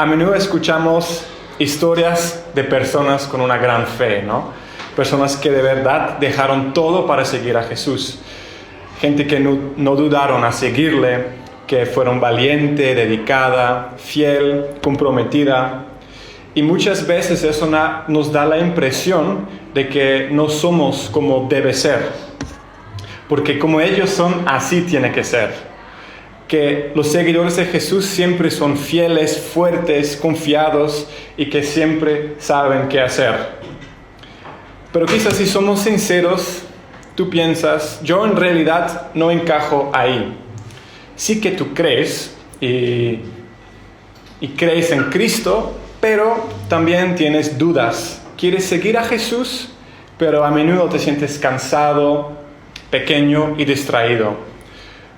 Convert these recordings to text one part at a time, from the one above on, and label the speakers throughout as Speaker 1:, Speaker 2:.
Speaker 1: A menudo escuchamos historias de personas con una gran fe, ¿no? Personas que de verdad dejaron todo para seguir a Jesús. Gente que no dudaron a seguirle, que fueron valiente, dedicada, fiel, comprometida. Y muchas veces eso nos da la impresión de que no somos como debe ser. Porque como ellos son, así tiene que ser. Que los seguidores de Jesús siempre son fieles, fuertes, confiados y que siempre saben qué hacer. Pero quizás si somos sinceros, tú piensas, yo en realidad no encajo ahí. Sí que tú crees y crees en Cristo, pero también tienes dudas. Quieres seguir a Jesús, pero a menudo te sientes cansado, pequeño y distraído.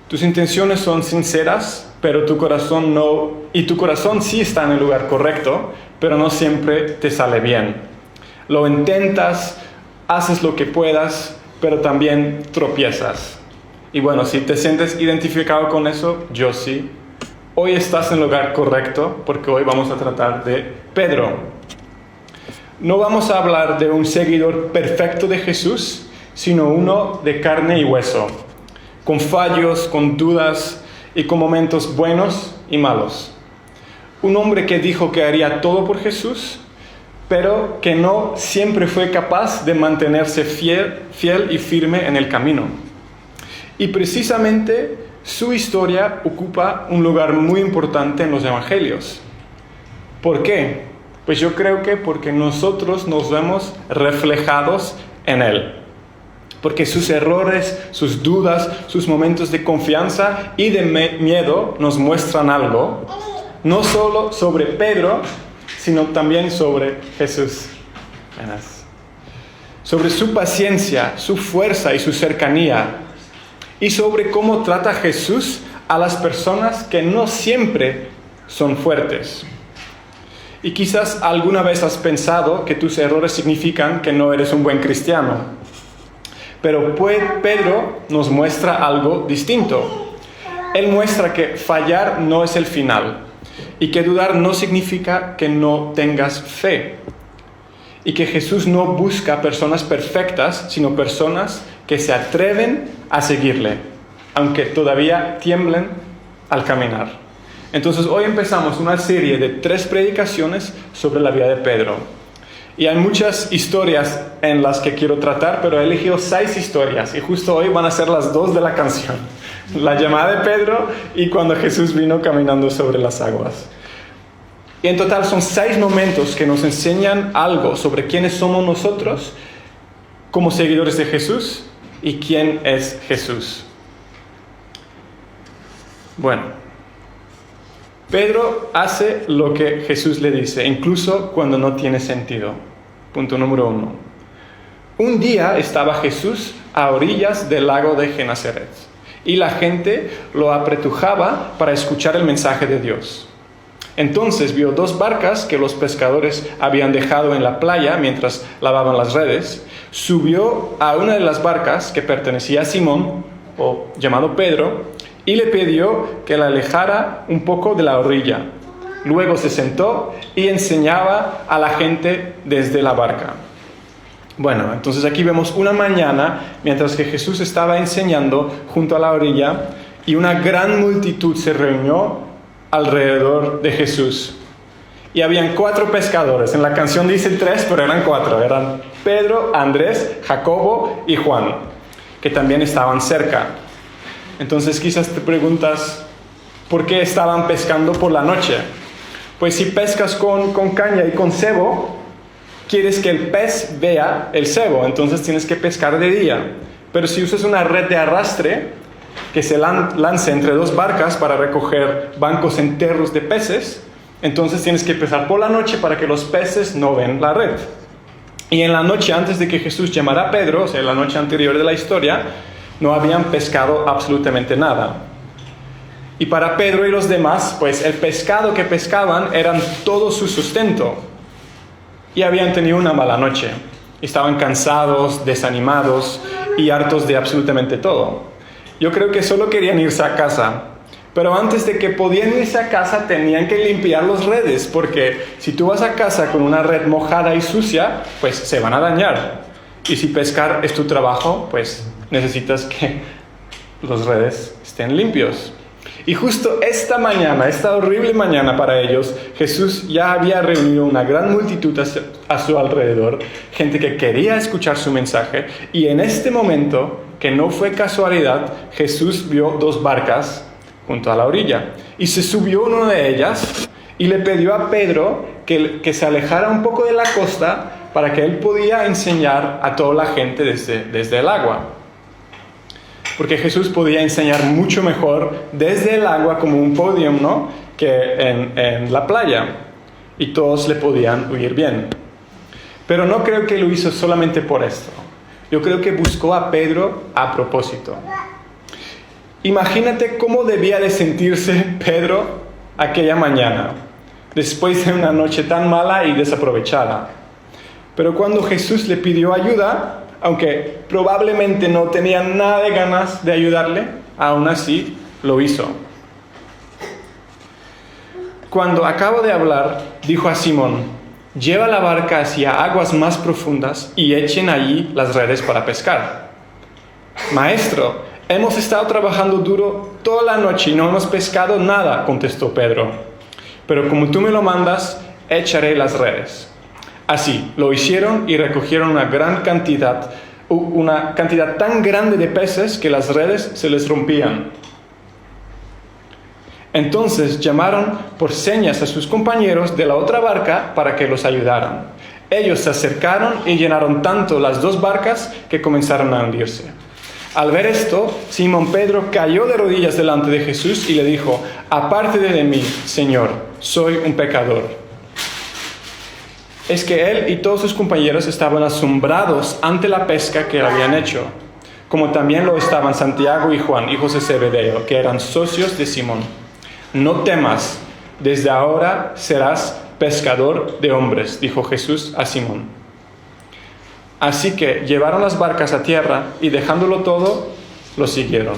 Speaker 1: Tus intenciones son sinceras, pero tu corazón no, y tu corazón sí está en el lugar correcto, pero no siempre te sale bien. Lo intentas, haces lo que puedas, pero también tropiezas. Y bueno, si te sientes identificado con eso, yo sí. Hoy estás en el lugar correcto, porque hoy vamos a tratar de Pedro. No vamos a hablar de un seguidor perfecto de Jesús, sino uno de carne y hueso, con fallos, con dudas y con momentos buenos y malos. Un hombre que dijo que haría todo por Jesús, pero que no siempre fue capaz de mantenerse fiel y firme en el camino. Y precisamente su historia ocupa un lugar muy importante en los evangelios. ¿Por qué? Pues yo creo que porque nosotros nos vemos reflejados en él. Porque sus errores, sus dudas, sus momentos de confianza y de miedo nos muestran algo, no solo sobre Pedro, sino también sobre Jesús. Sobre su paciencia, su fuerza y su cercanía. Y sobre cómo trata Jesús a las personas que no siempre son fuertes. Y quizás alguna vez has pensado que tus errores significan que no eres un buen cristiano. Pero Pedro nos muestra algo distinto. Él muestra que fallar no es el final y que dudar no significa que no tengas fe. Y que Jesús no busca personas perfectas, sino personas que se atreven a seguirle, aunque todavía tiemblen al caminar. Entonces hoy empezamos una serie de 3 predicaciones sobre la vida de Pedro. Y hay muchas historias en las que quiero tratar, pero he elegido 6 historias y justo hoy van a ser las 2 de la canción. La llamada de Pedro y cuando Jesús vino caminando sobre las aguas. Y en total son 6 momentos que nos enseñan algo sobre quiénes somos nosotros como seguidores de Jesús y quién es Jesús. Bueno, Pedro hace lo que Jesús le dice, incluso cuando no tiene sentido. Punto número 1. Un día estaba Jesús a orillas del lago de Genesaret y la gente lo apretujaba para escuchar el mensaje de Dios. Entonces vio 2 barcas que los pescadores habían dejado en la playa mientras lavaban las redes. Subió a una de las barcas que pertenecía a Simón, o llamado Pedro, y le pidió que la alejara un poco de la orilla. Luego se sentó y enseñaba a la gente desde la barca. Bueno, entonces aquí vemos una mañana mientras que Jesús estaba enseñando junto a la orilla y una gran multitud se reunió alrededor de Jesús. Y habían 4 pescadores. En la canción dice 3, pero eran 4. Eran Pedro, Andrés, Jacobo y Juan, que también estaban cerca. Entonces quizás te preguntas, ¿por qué estaban pescando por la noche? Pues si pescas con caña y con cebo, quieres que el pez vea el cebo, entonces tienes que pescar de día. Pero si usas una red de arrastre que se lance entre 2 barcas para recoger bancos enteros de peces, entonces tienes que pescar por la noche para que los peces no ven la red. Y en la noche antes de que Jesús llamara a Pedro, o sea, la noche anterior de la historia, no habían pescado absolutamente nada. Y para Pedro y los demás, pues el pescado que pescaban eran todo su sustento. Y habían tenido una mala noche. Estaban cansados, desanimados y hartos de absolutamente todo. Yo creo que solo querían irse a casa. Pero antes de que podían irse a casa tenían que limpiar las redes, porque si tú vas a casa con una red mojada y sucia, pues se van a dañar. Y si pescar es tu trabajo, pues necesitas que las redes estén limpios. Y justo esta mañana, esta horrible mañana para ellos, Jesús ya había reunido una gran multitud a su alrededor, gente que quería escuchar su mensaje, y en este momento, que no fue casualidad, Jesús vio 2 barcas junto a la orilla, y se subió en una de ellas y le pidió a Pedro que se alejara un poco de la costa para que él podía enseñar a toda la gente desde el agua. Porque Jesús podía enseñar mucho mejor desde el agua como un podium, ¿no?, que en la playa, y todos le podían oír bien. Pero no creo que lo hizo solamente por esto. Yo creo que buscó a Pedro a propósito. Imagínate cómo debía de sentirse Pedro aquella mañana, después de una noche tan mala y desaprovechada. Pero cuando Jesús le pidió ayuda, aunque probablemente no tenía nada de ganas de ayudarle, aún así lo hizo. Cuando acabó de hablar, dijo a Simón: lleva la barca hacia aguas más profundas y echen allí las redes para pescar. Maestro, hemos estado trabajando duro toda la noche y no hemos pescado nada, contestó Pedro. Pero como tú me lo mandas, echaré las redes. Así lo hicieron y recogieron una cantidad tan grande de peces que las redes se les rompían. Entonces llamaron por señas a sus compañeros de la otra barca para que los ayudaran. Ellos se acercaron y llenaron tanto las 2 barcas que comenzaron a hundirse. Al ver esto, Simón Pedro cayó de rodillas delante de Jesús y le dijo: aparte de mí, Señor, soy un pecador. Es que él y todos sus compañeros estaban asombrados ante la pesca que habían hecho, como también lo estaban Santiago y Juan, hijos de Zebedeo, que eran socios de Simón. No temas, desde ahora serás pescador de hombres, dijo Jesús a Simón. Así que llevaron las barcas a tierra y dejándolo todo, lo siguieron.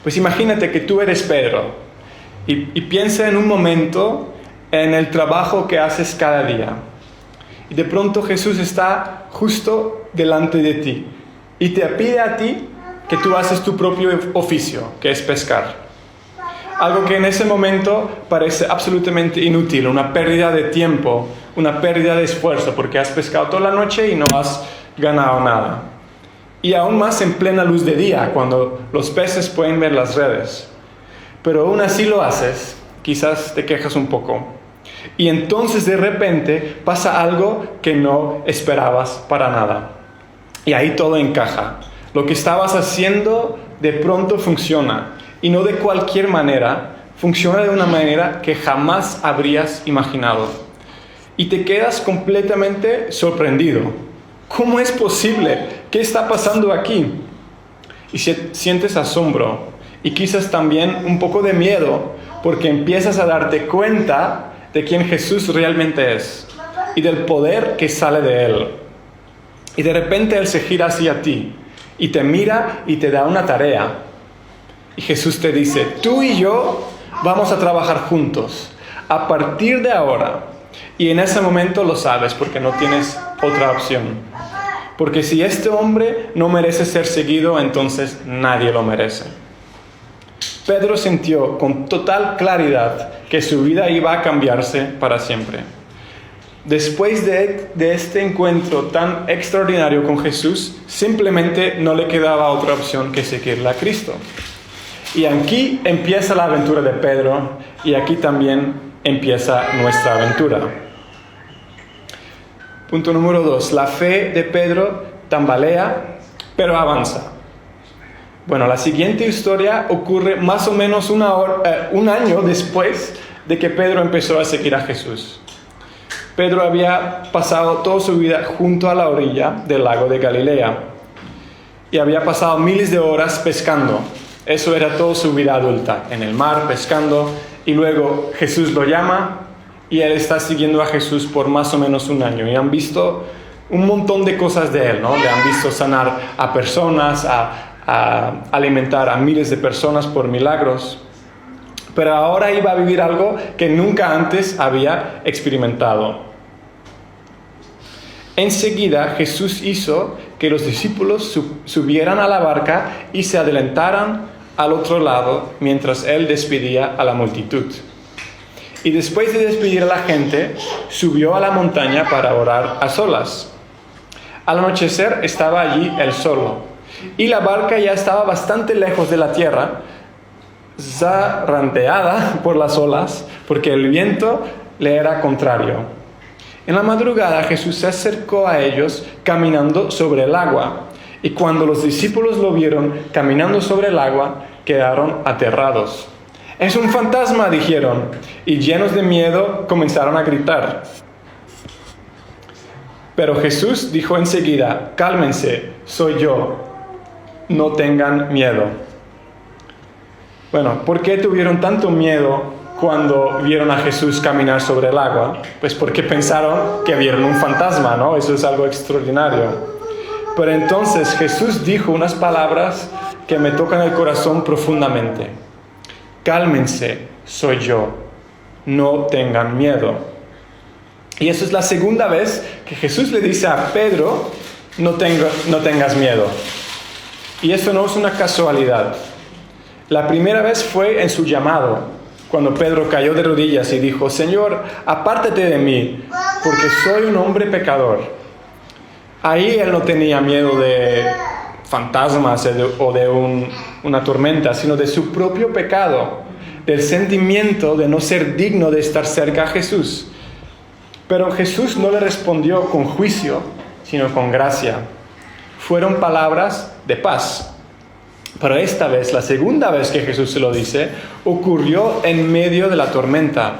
Speaker 1: Pues imagínate que tú eres Pedro y piensa en un momento en el trabajo que haces cada día. Y de pronto Jesús está justo delante de ti y te pide a ti que tú haces tu propio oficio, que es pescar. Algo que en ese momento parece absolutamente inútil, una pérdida de tiempo, una pérdida de esfuerzo, porque has pescado toda la noche y no has ganado nada. Y aún más en plena luz de día, cuando los peces pueden ver las redes. Pero aún así lo haces, quizás te quejas un poco. Y entonces de repente pasa algo que no esperabas para nada. Y ahí todo encaja. Lo que estabas haciendo de pronto funciona. Y no de cualquier manera, funciona de una manera que jamás habrías imaginado. Y te quedas completamente sorprendido. ¿Cómo es posible? ¿Qué está pasando aquí? Y sientes asombro y quizás también un poco de miedo, porque empiezas a darte cuenta de quién Jesús realmente es y del poder que sale de Él. Y de repente Él se gira hacia ti y te mira y te da una tarea. Y Jesús te dice: tú y yo vamos a trabajar juntos a partir de ahora. Y en ese momento lo sabes porque no tienes otra opción. Porque si este hombre no merece ser seguido, entonces nadie lo merece. Pedro sintió con total claridad que su vida iba a cambiarse para siempre. Después de este encuentro tan extraordinario con Jesús, simplemente no le quedaba otra opción que seguirle a Cristo. Y aquí empieza la aventura de Pedro, y aquí también empieza nuestra aventura. Punto número 2. La fe de Pedro tambalea, pero avanza. Bueno, la siguiente historia ocurre más o menos un año después de que Pedro empezó a seguir a Jesús. Pedro había pasado toda su vida junto a la orilla del lago de Galilea y había pasado miles de horas pescando. Eso era toda su vida adulta, en el mar, pescando, y luego Jesús lo llama y él está siguiendo a Jesús por más o menos un año. Y han visto un montón de cosas de él, ¿no? Le han visto sanar a personas, a a alimentar a miles de personas por milagros. Pero ahora iba a vivir algo que nunca antes había experimentado. Enseguida Jesús hizo que los discípulos subieran a la barca y se adelantaran al otro lado mientras él despedía a la multitud. Y después de despedir a la gente, subió a la montaña para orar a solas. Al anochecer estaba allí él solo, y la barca ya estaba bastante lejos de la tierra, zarandeada por las olas, porque el viento le era contrario. En la madrugada Jesús se acercó a ellos caminando sobre el agua, y cuando los discípulos lo vieron caminando sobre el agua, quedaron aterrados. «Es un fantasma», dijeron, y llenos de miedo comenzaron a gritar. Pero Jesús dijo enseguida: «Cálmense, soy yo, no tengan miedo». Bueno, ¿por qué tuvieron tanto miedo cuando vieron a Jesús caminar sobre el agua? Pues porque pensaron que vieron un fantasma, ¿no? Eso es algo extraordinario. Pero entonces Jesús dijo unas palabras que me tocan el corazón profundamente. «Cálmense, soy yo, no tengan miedo». Y eso es la segunda vez que Jesús le dice a Pedro: no tengas miedo. Y eso no es una casualidad. La primera vez fue en su llamado, cuando Pedro cayó de rodillas y dijo: «Señor, apártate de mí, porque soy un hombre pecador». Ahí él no tenía miedo de fantasmas o de una tormenta, sino de su propio pecado, del sentimiento de no ser digno de estar cerca a Jesús. Pero Jesús no le respondió con juicio, sino con gracia. Fueron palabras de paz. Pero esta vez, la segunda vez que Jesús se lo dice, ocurrió en medio de la tormenta.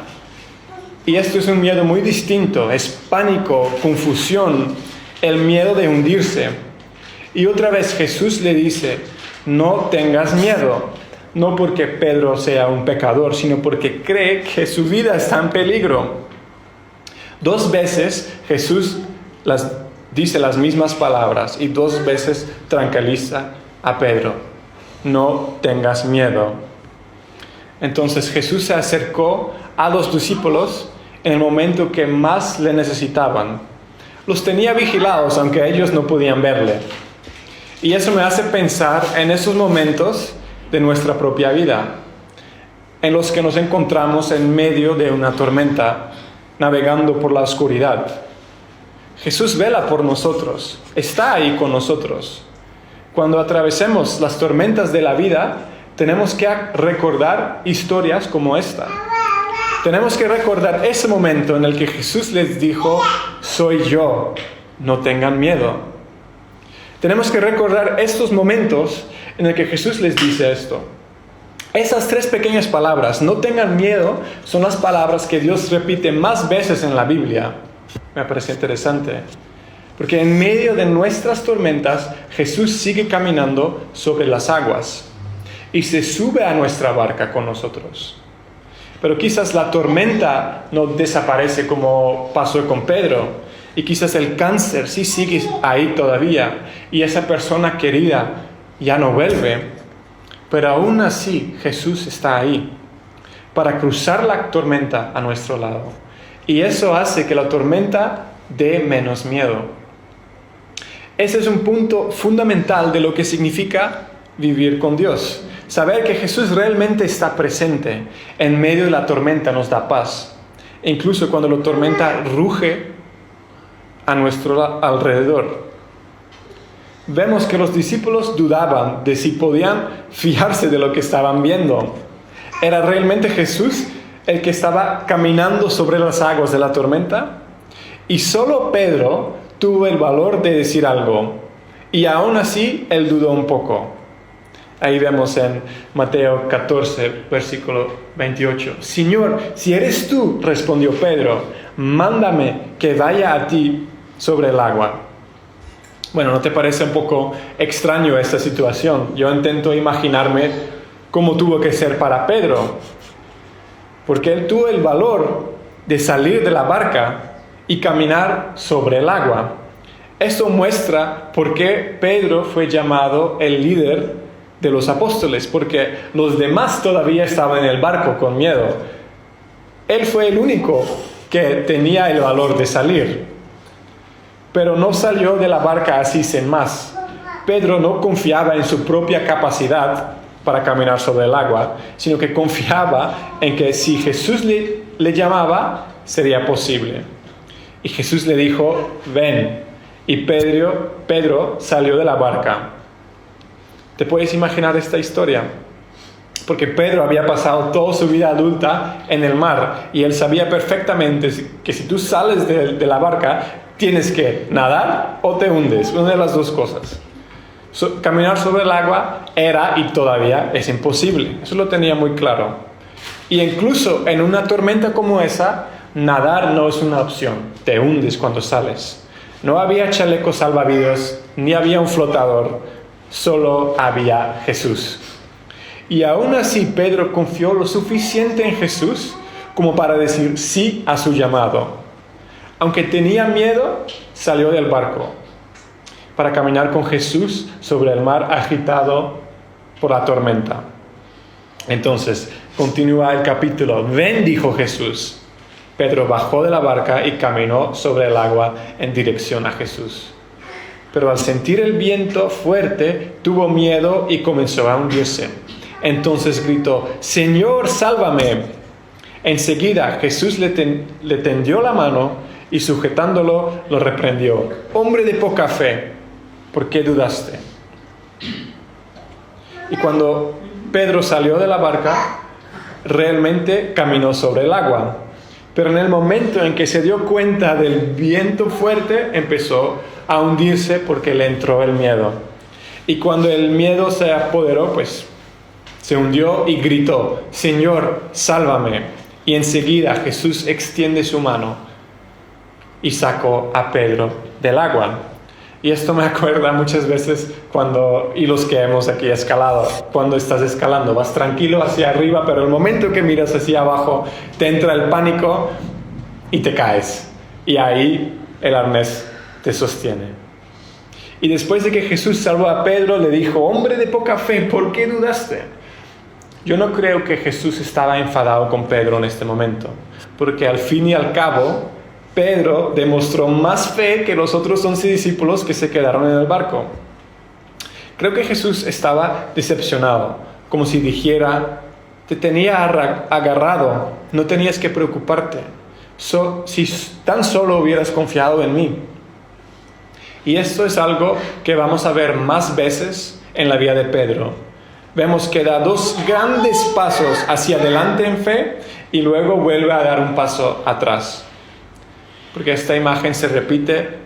Speaker 1: Y esto es un miedo muy distinto, es pánico, confusión, el miedo de hundirse. Y otra vez Jesús le dice: no tengas miedo, no porque Pedro sea un pecador, sino porque cree que su vida está en peligro. 2 veces Jesús dice las mismas palabras y 2 veces tranquiliza a Pedro: no tengas miedo. Entonces Jesús se acercó a los discípulos en el momento que más le necesitaban. Los tenía vigilados, aunque ellos no podían verle. Y eso me hace pensar en esos momentos de nuestra propia vida, en los que nos encontramos en medio de una tormenta, navegando por la oscuridad. Jesús vela por nosotros, está ahí con nosotros. Cuando atravesemos las tormentas de la vida, tenemos que recordar historias como esta. Tenemos que recordar ese momento en el que Jesús les dijo: soy yo, no tengan miedo. Tenemos que recordar estos momentos en el que Jesús les dice esto. Esas 3 pequeñas palabras, no tengan miedo, son las palabras que Dios repite más veces en la Biblia. Me parece interesante. Porque en medio de nuestras tormentas, Jesús sigue caminando sobre las aguas y se sube a nuestra barca con nosotros. Pero quizás la tormenta no desaparece como pasó con Pedro, y quizás el cáncer sí sigue ahí todavía, y esa persona querida ya no vuelve. Pero aún así Jesús está ahí para cruzar la tormenta a nuestro lado. Y eso hace que la tormenta dé menos miedo. Ese es un punto fundamental de lo que significa vivir con Dios. Saber que Jesús realmente está presente en medio de la tormenta nos da paz. E incluso cuando la tormenta ruge a nuestro alrededor. Vemos que los discípulos dudaban de si podían fiarse de lo que estaban viendo. ¿Era realmente Jesús el que estaba caminando sobre las aguas de la tormenta? Y solo Pedro tuvo el valor de decir algo. Y aún así, él dudó un poco. Ahí vemos en Mateo 14, versículo 28. Señor, si eres tú, respondió Pedro, mándame que vaya a ti sobre el agua. Bueno, ¿no te parece un poco extraño esta situación? Yo intento imaginarme cómo tuvo que ser para Pedro. Porque él tuvo el valor de salir de la barca y caminar sobre el agua. Esto muestra por qué Pedro fue llamado el líder de los apóstoles, porque los demás todavía estaban en el barco con miedo. Él fue el único que tenía el valor de salir, pero no salió de la barca así sin más. Pedro no confiaba en su propia capacidad para caminar sobre el agua, sino que confiaba en que si Jesús le llamaba, sería posible. Y Jesús le dijo, ven. Y Pedro salió de la barca. ¿Te puedes imaginar esta historia? Porque Pedro había pasado toda su vida adulta en el mar y él sabía perfectamente que si tú sales de la barca, tienes que nadar o te hundes, una de las dos cosas. Caminar sobre el agua era y todavía es imposible, eso lo tenía muy claro. Y incluso en una tormenta como esa, nadar no es una opción, te hundes cuando sales. No había chalecos salvavidas, ni había un flotador, solo había Jesús. Y aún así Pedro confió lo suficiente en Jesús como para decir sí a su llamado. Aunque tenía miedo, salió del barco para caminar con Jesús sobre el mar agitado por la tormenta. Entonces, continúa el capítulo. Ven, dijo Jesús. Pedro bajó de la barca y caminó sobre el agua en dirección a Jesús. Pero al sentir el viento fuerte, tuvo miedo y comenzó a hundirse. Entonces gritó, Señor, sálvame. Enseguida Jesús le tendió la mano y sujetándolo lo reprendió. Hombre de poca fe, ¿por qué dudaste? Y cuando Pedro salió de la barca, realmente caminó sobre el agua. Pero en el momento en que se dio cuenta del viento fuerte, empezó a hundirse porque le entró el miedo. Y cuando el miedo se apoderó, pues se hundió y gritó, Señor, sálvame. Y enseguida Jesús extiende su mano y sacó a Pedro del agua. Y esto me acuerda muchas veces y los que hemos aquí escalado, cuando estás escalando, vas tranquilo hacia arriba, pero el momento que miras hacia abajo, te entra el pánico y te caes. Y ahí el arnés te sostiene. Y después de que Jesús salvó a Pedro, le dijo, hombre de poca fe, ¿por qué dudaste? Yo no creo que Jesús estaba enfadado con Pedro en este momento, porque al fin y al cabo, Pedro demostró más fe que los otros 11 discípulos que se quedaron en el barco. Creo que Jesús estaba decepcionado, como si dijera, te tenía agarrado, no tenías que preocuparte, si tan solo hubieras confiado en mí. Y esto es algo que vamos a ver más veces en la vida de Pedro. Vemos que da 2 grandes pasos hacia adelante en fe y luego vuelve a dar un paso atrás. Porque esta imagen se repite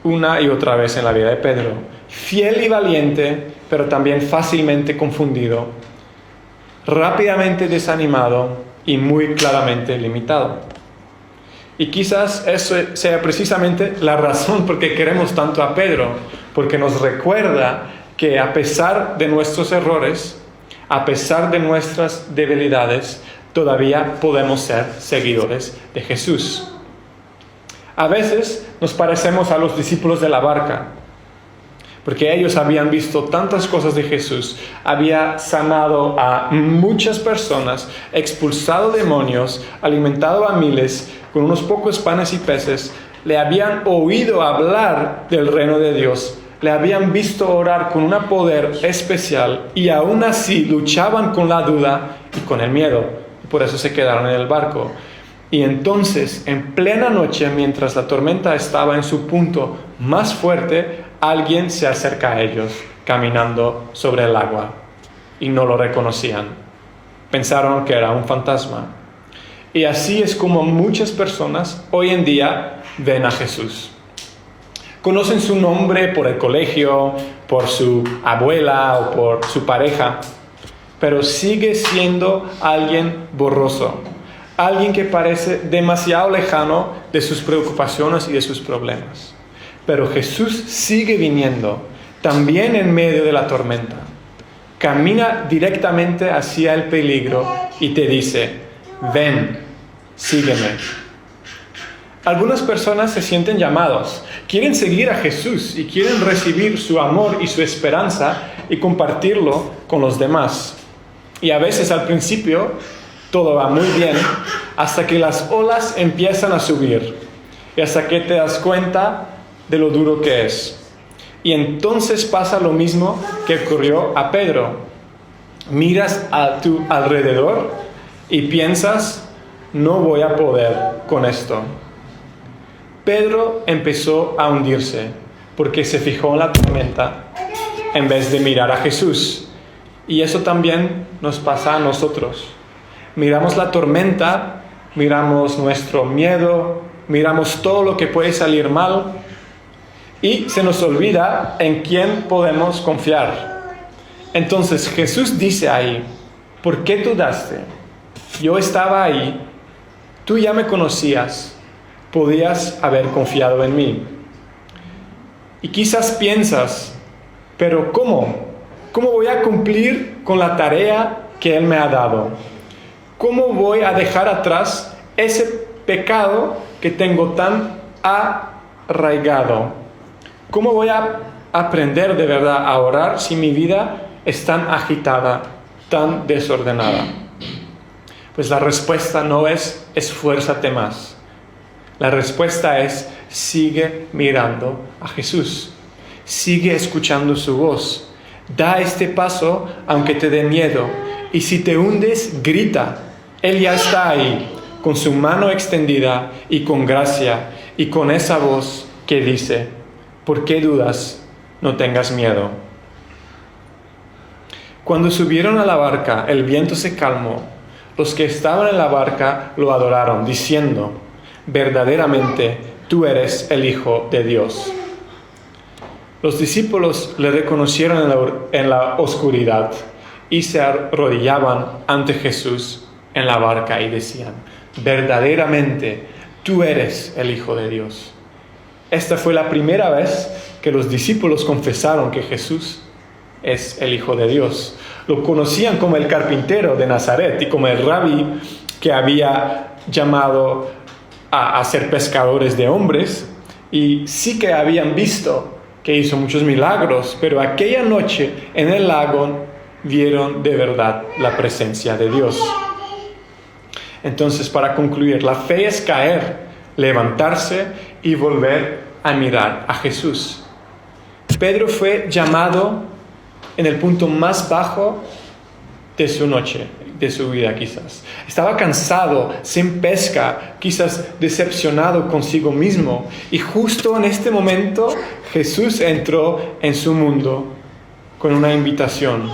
Speaker 1: una y otra vez en la vida de Pedro. Fiel y valiente, pero también fácilmente confundido, rápidamente desanimado y muy claramente limitado. Y quizás eso sea precisamente la razón por qué queremos tanto a Pedro, porque nos recuerda que a pesar de nuestros errores, a pesar de nuestras debilidades, todavía podemos ser seguidores de Jesús. A veces nos parecemos a los discípulos de la barca, porque ellos habían visto tantas cosas de Jesús, había sanado a muchas personas, expulsado demonios, alimentado a miles con unos pocos panes y peces, le habían oído hablar del reino de Dios, le habían visto orar con un poder especial y aún así luchaban con la duda y con el miedo, y por eso se quedaron en el barco. Y entonces, en plena noche, mientras la tormenta estaba en su punto más fuerte, alguien se acerca a ellos, caminando sobre el agua, y no lo reconocían. Pensaron que era un fantasma. Y así es como muchas personas hoy en día ven a Jesús. Conocen su nombre por el colegio, por su abuela o por su pareja, pero sigue siendo alguien borroso. Alguien que parece demasiado lejano de sus preocupaciones y de sus problemas. Pero Jesús sigue viniendo, también en medio de la tormenta. Camina directamente hacia el peligro y te dice, ven, sígueme. Algunas personas se sienten llamados, quieren seguir a Jesús y quieren recibir su amor y su esperanza y compartirlo con los demás. Y a veces al principio todo va muy bien hasta que las olas empiezan a subir y hasta que te das cuenta de lo duro que es. Y entonces pasa lo mismo que ocurrió a Pedro. Miras a tu alrededor y piensas, no voy a poder con esto. Pedro empezó a hundirse porque se fijó en la tormenta en vez de mirar a Jesús. Y eso también nos pasa a nosotros. Miramos la tormenta, miramos nuestro miedo, miramos todo lo que puede salir mal y se nos olvida en quién podemos confiar. Entonces Jesús dice ahí, ¿por qué dudaste? Yo estaba ahí, tú ya me conocías, podías haber confiado en mí. Y quizás piensas, pero ¿cómo? ¿Cómo voy a cumplir con la tarea que Él me ha dado? ¿Cómo voy a dejar atrás ese pecado que tengo tan arraigado? ¿Cómo voy a aprender de verdad a orar si mi vida es tan agitada, tan desordenada? Pues la respuesta no es esfuérzate más. La respuesta es sigue mirando a Jesús. Sigue escuchando su voz. Da este paso aunque te dé miedo. Y si te hundes, grita. Él ya está ahí, con su mano extendida y con gracia y con esa voz que dice, ¿por qué dudas? No tengas miedo. Cuando subieron a la barca, el viento se calmó. Los que estaban en la barca lo adoraron, diciendo, verdaderamente tú eres el Hijo de Dios. Los discípulos le reconocieron en la oscuridad y se arrodillaban ante Jesús en la barca y decían, verdaderamente tú eres el Hijo de Dios. Esta fue la primera vez que los discípulos confesaron que Jesús es el Hijo de Dios. Lo conocían como el carpintero de Nazaret y como el rabí que había llamado a ser pescadores de hombres, y sí que habían visto que hizo muchos milagros, pero aquella noche en el lago vieron de verdad la presencia de Dios. Entonces, para concluir, la fe es caer, levantarse y volver a mirar a Jesús. Pedro fue llamado en el punto más bajo de su noche, de su vida quizás. Estaba cansado, sin pesca, quizás decepcionado consigo mismo. Y justo en este momento Jesús entró en su mundo con una invitación.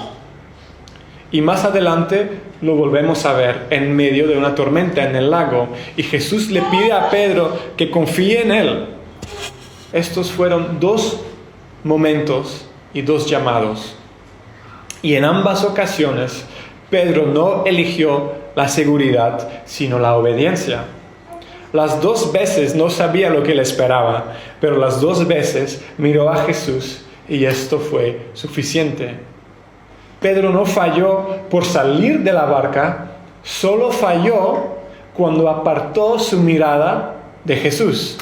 Speaker 1: Y más adelante lo volvemos a ver en medio de una tormenta en el lago. Y Jesús le pide a Pedro que confíe en Él. Estos fueron dos momentos y dos llamados. Y en ambas ocasiones, Pedro no eligió la seguridad, sino la obediencia. Las dos veces no sabía lo que le esperaba, pero las dos veces miró a Jesús y esto fue suficiente. Pedro no falló por salir de la barca, solo falló cuando apartó su mirada de Jesús.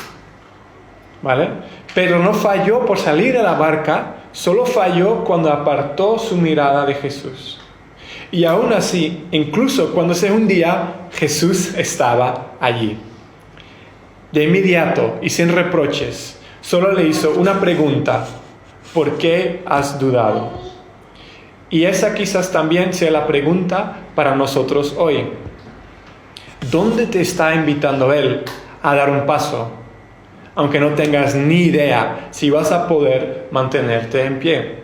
Speaker 1: ¿Vale? Pedro no falló por salir de la barca, solo falló cuando apartó su mirada de Jesús. Y aún así, incluso cuando se hundía, Jesús estaba allí. De inmediato y sin reproches, solo le hizo una pregunta: ¿por qué has dudado? Y esa quizás también sea la pregunta para nosotros hoy. ¿Dónde te está invitando Él a dar un paso? Aunque no tengas ni idea si vas a poder mantenerte en pie.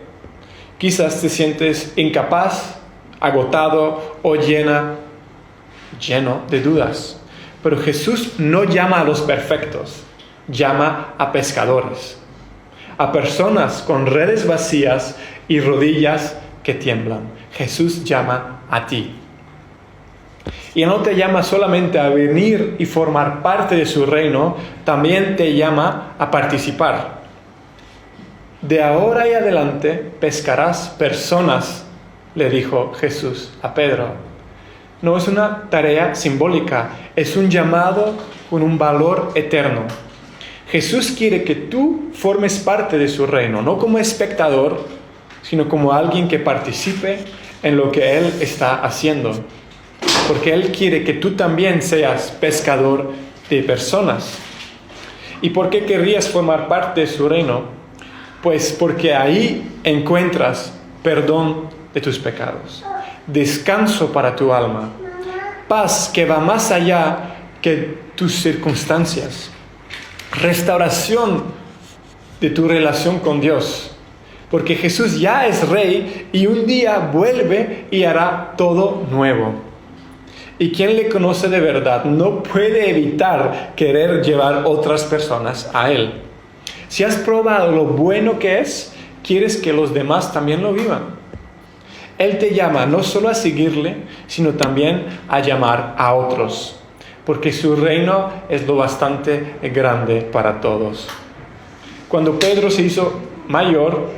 Speaker 1: Quizás te sientes incapaz, agotado o lleno de dudas. Pero Jesús no llama a los perfectos, llama a pescadores, a personas con redes vacías y rodillas que tiemblan. Jesús llama a ti. Y no te llama solamente a venir y formar parte de su reino, también te llama a participar. De ahora y adelante pescarás personas, le dijo Jesús a Pedro. no es una tarea simbólica, es un llamado con un valor eterno. Jesús quiere que tú formes parte de su reino, no como espectador, sino como alguien que participe en lo que Él está haciendo. Porque Él quiere que tú también seas pescador de personas. ¿Y por qué querrías formar parte de su reino? Pues porque ahí encuentras perdón de tus pecados, descanso para tu alma, paz que va más allá que tus circunstancias, restauración de tu relación con Dios, porque Jesús ya es Rey y un día vuelve y hará todo nuevo. Y quien le conoce de verdad no puede evitar querer llevar otras personas a Él. Si has probado lo bueno que es, quieres que los demás también lo vivan. Él te llama no solo a seguirle, sino también a llamar a otros, porque su reino es lo bastante grande para todos. Cuando Pedro se hizo mayor,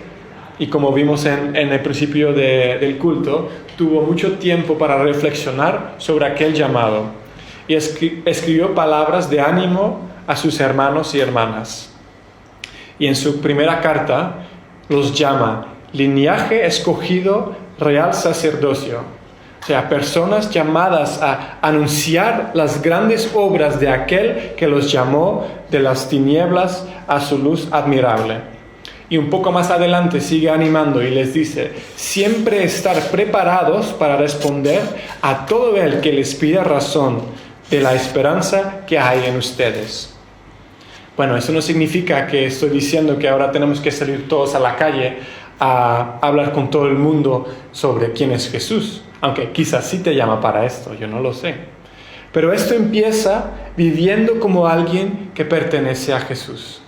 Speaker 1: y como vimos en el principio del culto, tuvo mucho tiempo para reflexionar sobre aquel llamado y escribió palabras de ánimo a sus hermanos y hermanas. Y en su primera carta los llama linaje escogido, real sacerdocio. O sea, personas llamadas a anunciar las grandes obras de aquel que los llamó de las tinieblas a su luz admirable. Y un poco más adelante sigue animando y les dice, siempre estar preparados para responder a todo el que les pida razón de la esperanza que hay en ustedes. Bueno, eso no significa que estoy diciendo que ahora tenemos que salir todos a la calle a hablar con todo el mundo sobre quién es Jesús, aunque quizás sí te llama para esto, yo no lo sé. Pero esto empieza viviendo como alguien que pertenece a Jesús,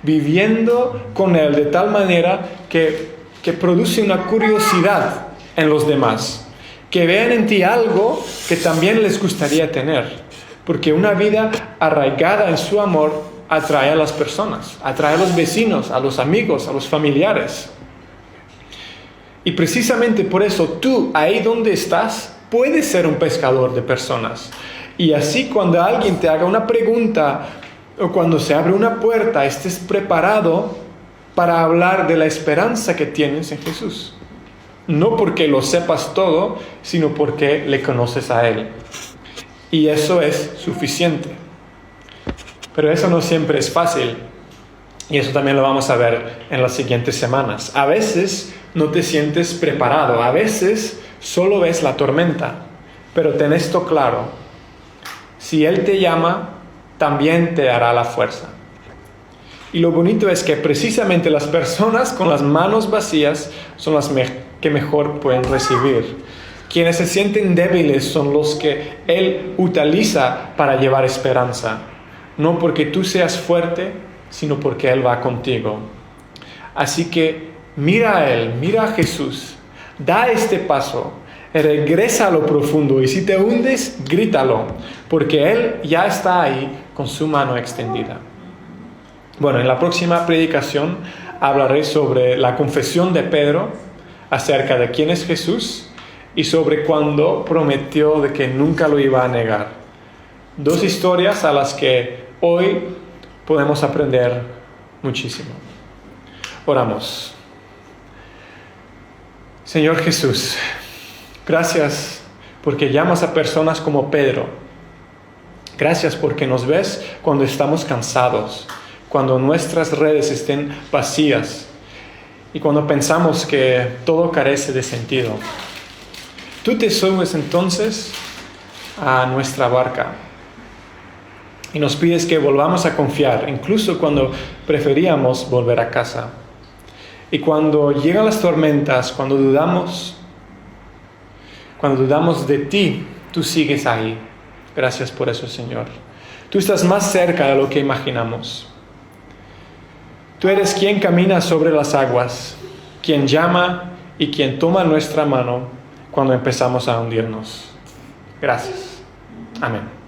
Speaker 1: viviendo con Él de tal manera que produce una curiosidad en los demás, que vean en ti algo que también les gustaría tener, porque una vida arraigada en su amor atrae a las personas, atrae a los vecinos, a los amigos, a los familiares. Y precisamente por eso tú, ahí donde estás, puedes ser un pescador de personas. Y así cuando alguien te haga una pregunta o cuando se abre una puerta, estés preparado para hablar de la esperanza que tienes en Jesús. No porque lo sepas todo, sino porque le conoces a Él. Y eso es suficiente. Pero eso no siempre es fácil. Y eso también lo vamos a ver en las siguientes semanas. A veces no te sientes preparado. A veces solo ves la tormenta. Pero ten esto claro. Si Él te llama, también te dará la fuerza. Y lo bonito es que precisamente las personas con las manos vacías son las que mejor pueden recibir. Quienes se sienten débiles son los que Él utiliza para llevar esperanza. No porque tú seas fuerte, sino porque Él va contigo. Así que mira a Él, mira a Jesús, da este paso, regresa a lo profundo y si te hundes, grítalo, porque Él ya está ahí con su mano extendida. Bueno, en la próxima predicación hablaré sobre la confesión de Pedro acerca de quién es Jesús y sobre cuándo prometió de que nunca lo iba a negar. Dos historias a las que hoy podemos aprender muchísimo. Oramos. Señor Jesús, gracias porque llamas a personas como Pedro. Gracias porque nos ves cuando estamos cansados, cuando nuestras redes estén vacías y cuando pensamos que todo carece de sentido. Tú te subes entonces a nuestra barca y nos pides que volvamos a confiar, incluso cuando preferíamos volver a casa. Y cuando llegan las tormentas, cuando dudamos de ti, tú sigues ahí. Gracias por eso, Señor. Tú estás más cerca de lo que imaginamos. Tú eres quien camina sobre las aguas, quien llama y quien toma nuestra mano cuando empezamos a hundirnos. Gracias. Amén.